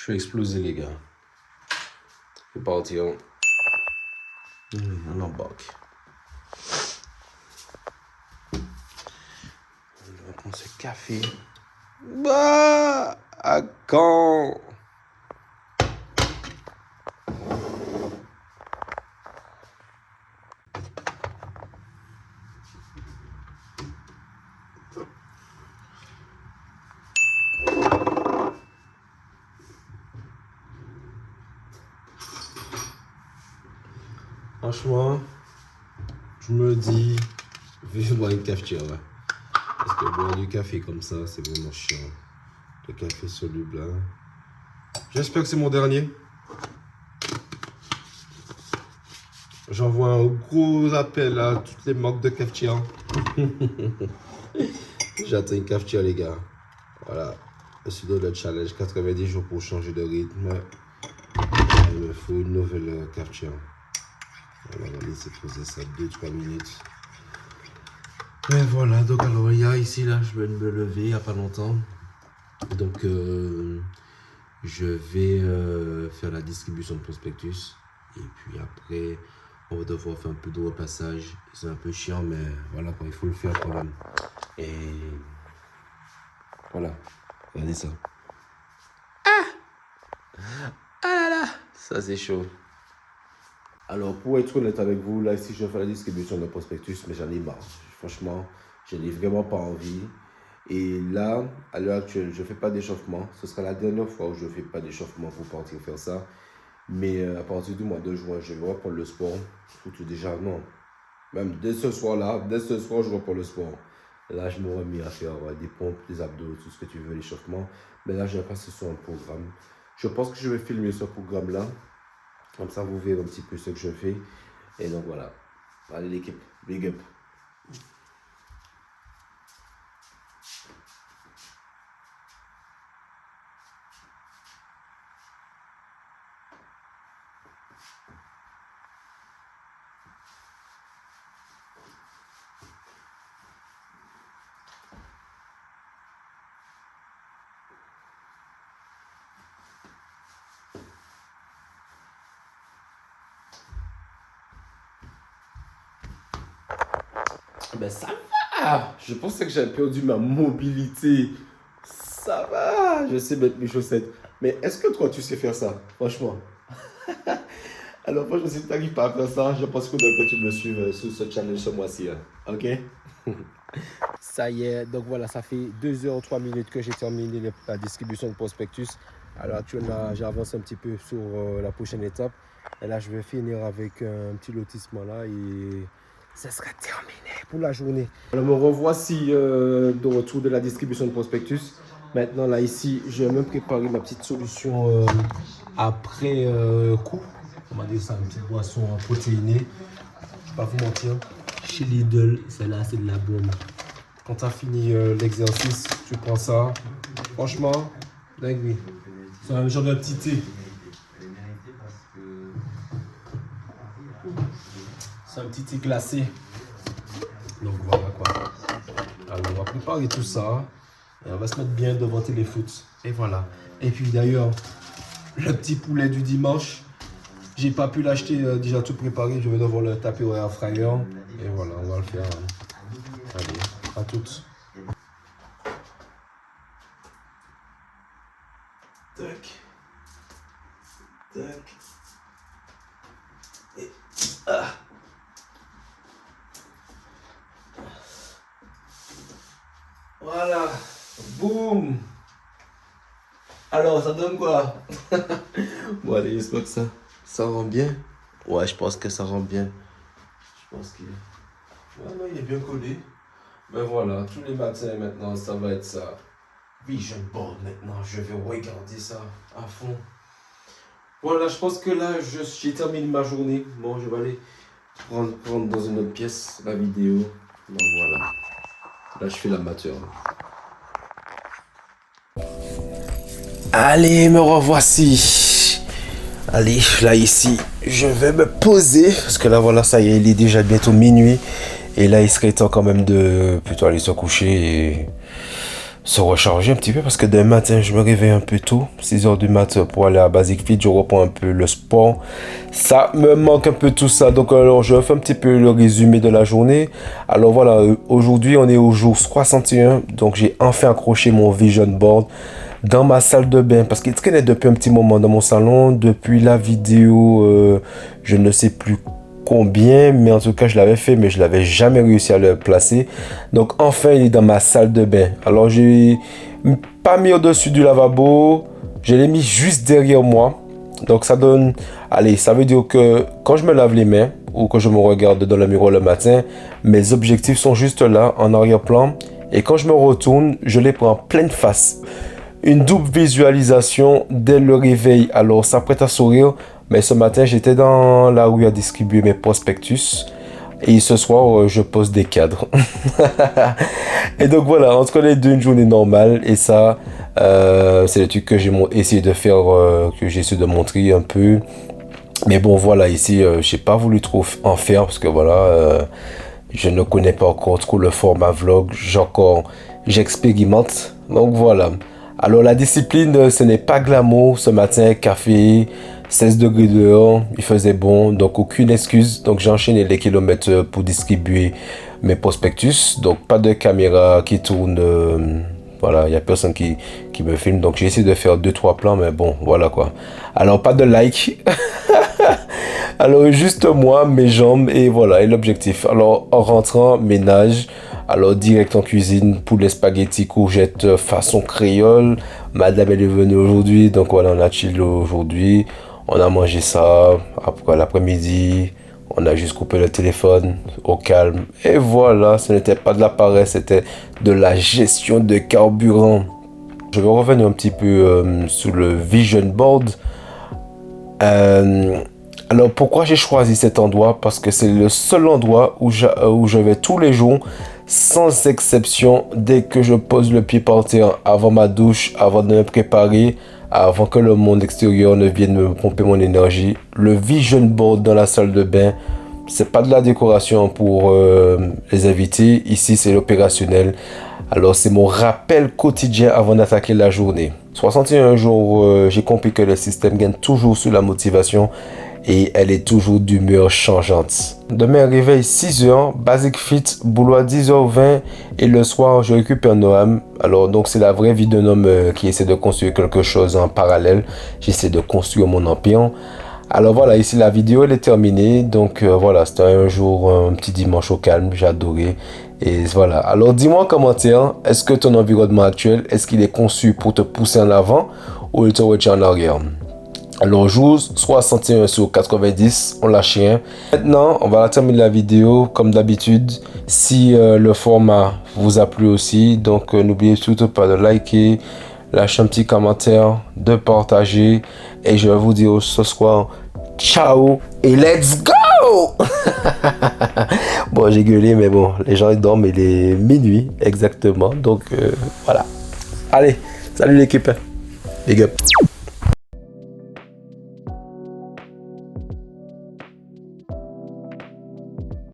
suis explosé, les gars. Je vais partir en embarque. On va prendre ce café. Bah, à quand? Franchement, je me dis, je vais boire une cafetière. Ouais. Parce que boire du café comme ça, c'est vraiment chiant. Le café soluble. Hein. J'espère que c'est mon dernier. J'envoie un gros appel à toutes les marques de cafetière. J'attends une cafetière, les gars. Voilà. Je suis dans le challenge 90 jours pour changer de rythme. Il me faut une nouvelle cafetière. On va laisser poser ça 2-3 minutes. Et voilà, donc alors il y a ici, là, je vais me lever il n'y a pas longtemps. Donc je vais faire la distribution de prospectus. Et puis après, on va devoir faire un peu de repassage. C'est un peu chiant, mais voilà, il faut le faire quand même. Et voilà, regardez ça. Ah là là, ça c'est chaud. Alors, pour être honnête avec vous, là, ici, je vais faire la distribution de prospectus, mais j'en ai marre. Franchement, je n'ai vraiment pas envie. Et là, à l'heure actuelle, je ne fais pas d'échauffement. Ce sera la dernière fois où je ne fais pas d'échauffement pour partir faire ça. Mais à partir du mois de juin, je vais reprendre le sport. Surtout déjà, non. Même dès ce soir-là, je reprends le sport. Là, je me remets à faire des pompes, des abdos, tout ce que tu veux, l'échauffement. Mais là, je vais passer sur un programme. Je pense que je vais filmer ce programme-là. Comme ça, vous verrez un petit peu ce que je fais. Et donc, voilà. Allez, l'équipe. Big up. Ben ça va. Je pensais que j'avais perdu ma mobilité. Ça va. Je sais mettre mes chaussettes. Mais est-ce que toi, tu sais faire ça? Franchement. Alors, franchement, si tu n'arrives pas à faire ça, je pense que tu me suives sur ce challenge ce mois-ci. Hein. OK? Ça y est. Donc voilà, ça fait 2h03 minutes que j'ai terminé la distribution de prospectus. Alors actuellement, j'avance un petit peu sur la prochaine étape. Et là, je vais finir avec un petit lotissement là et ça sera terminé pour la journée. Alors, me revoici de retour de la distribution de prospectus. Maintenant, là, ici, je vais me préparer ma petite solution après coup. On va dire ça, une petite boisson protéinée. Je ne vais pas vous mentir. Chez Lidl, celle-là, c'est de la bombe. Quand tu as fini l'exercice, tu prends ça. Franchement, dingue. C'est un genre de petit thé. C'est un petit thé glacé. Donc voilà quoi. Alors on va préparer tout ça. Et on va se mettre bien devant Téléfoot. Et voilà. Et puis d'ailleurs, le petit poulet du dimanche, j'ai pas pu l'acheter déjà tout préparé. Je vais devoir le taper au air fryer. Et voilà, on va le faire. Allez, à toutes. Tac. Tac. Et ah. Voilà. Boum. Alors, ça donne quoi? Bon, allez, j'espère que ça rend bien. Ouais, je pense que ça rend bien. Je pense qu'il voilà, il est bien collé. Ben voilà, tous les matins maintenant, ça va être ça. Vision board maintenant, je vais regarder ça à fond. Voilà, je pense que là, j'ai terminé ma journée. Bon, je vais aller prendre dans une autre pièce la vidéo. Donc voilà. Là, je fais l'amateur. Allez, me revoici. Allez, là, ici, je vais me poser. Parce que là, voilà, ça y est, il est déjà bientôt minuit. Et là, il serait temps quand même de plutôt aller se coucher et se recharger un petit peu parce que demain matin, je me réveille un peu tôt, 6 heures du matin pour aller à Basic Fit, je reprends un peu le sport. Ça me manque un peu tout ça, donc alors je fais un petit peu le résumé de la journée. Alors voilà, aujourd'hui on est au jour 61, donc j'ai enfin accroché mon vision board dans ma salle de bain parce qu'il traînait depuis un petit moment dans mon salon, depuis la vidéo, je ne sais plus combien, mais en tout cas je l'avais fait, mais je l'avais jamais réussi à le placer. Donc enfin il est dans ma salle de bain. Alors j'ai pas mis au-dessus du lavabo, je l'ai mis juste derrière moi. Donc ça donne, allez, ça veut dire que quand je me lave les mains ou que je me regarde dans le miroir le matin, mes objectifs sont juste là en arrière-plan et quand je me retourne, je les prends en pleine face. Une double visualisation dès le réveil. Alors ça prête à sourire. Mais ce matin, j'étais dans la rue à distribuer mes prospectus. Et ce soir, je pose des cadres. Et donc voilà, entre les deux, une journée normale. Et ça, c'est le truc que j'ai essayé de faire, que j'ai essayé de montrer un peu. Mais bon, voilà, ici, j'ai pas voulu trop en faire parce que voilà, je ne connais pas encore trop le format vlog. J'expérimente. Donc voilà. Alors la discipline, ce n'est pas glamour. Ce matin, café, 16 degrés dehors, il faisait bon, donc aucune excuse. Donc j'ai enchaîné les kilomètres pour distribuer mes prospectus. Donc pas de caméra qui tourne, voilà, il n'y a personne qui me filme. Donc j'ai essayé de faire 2-3 plans, mais bon, voilà quoi. Alors pas de like. Alors juste moi, mes jambes et voilà, et l'objectif. Alors en rentrant, ménage. Alors direct en cuisine, poulet spaghetti courgette façon créole. Madame elle est venue aujourd'hui, donc voilà, on a chillé aujourd'hui. On a mangé ça, après l'après-midi, on a juste coupé le téléphone au calme. Et voilà, ce n'était pas de la paresse, c'était de la gestion de carburant. Je vais revenir un petit peu sur le vision board. Alors pourquoi j'ai choisi cet endroit? Parce que c'est le seul endroit où je vais tous les jours, sans exception, dès que je pose le pied par terre, avant ma douche, avant de me préparer, avant que le monde extérieur ne vienne me pomper mon énergie. Le vision board dans la salle de bain, c'est pas de la décoration pour les invités. Ici, c'est l'opérationnel. Alors, c'est mon rappel quotidien avant d'attaquer la journée. 61 jours, j'ai compris que le système gagne toujours sur la motivation et elle est toujours d'humeur changeante. Demain, réveil 6h, Basic Fit, boulot à 10h20 et le soir, je récupère Noam. Alors, donc, c'est la vraie vie d'un homme qui essaie de construire quelque chose en parallèle. J'essaie de construire mon empire. Alors voilà, ici la vidéo elle est terminée. Donc voilà, c'était un jour, un petit dimanche au calme, j'ai adoré. Et voilà, alors dis-moi en commentaire, est-ce que ton environnement actuel, est-ce qu'il est conçu pour te pousser en avant ou il te retient en arrière? Alors jour 61 sur 90, on lâche rien. Maintenant, on va terminer la vidéo comme d'habitude. Si le format vous a plu aussi, donc n'oubliez surtout pas de liker, lâcher un petit commentaire, de partager. Et je vais vous dire ce soir, ciao et let's go. Bon, j'ai gueulé, mais bon, les gens ils dorment, il est minuit exactement. Donc voilà. Allez, salut l'équipe. Big up.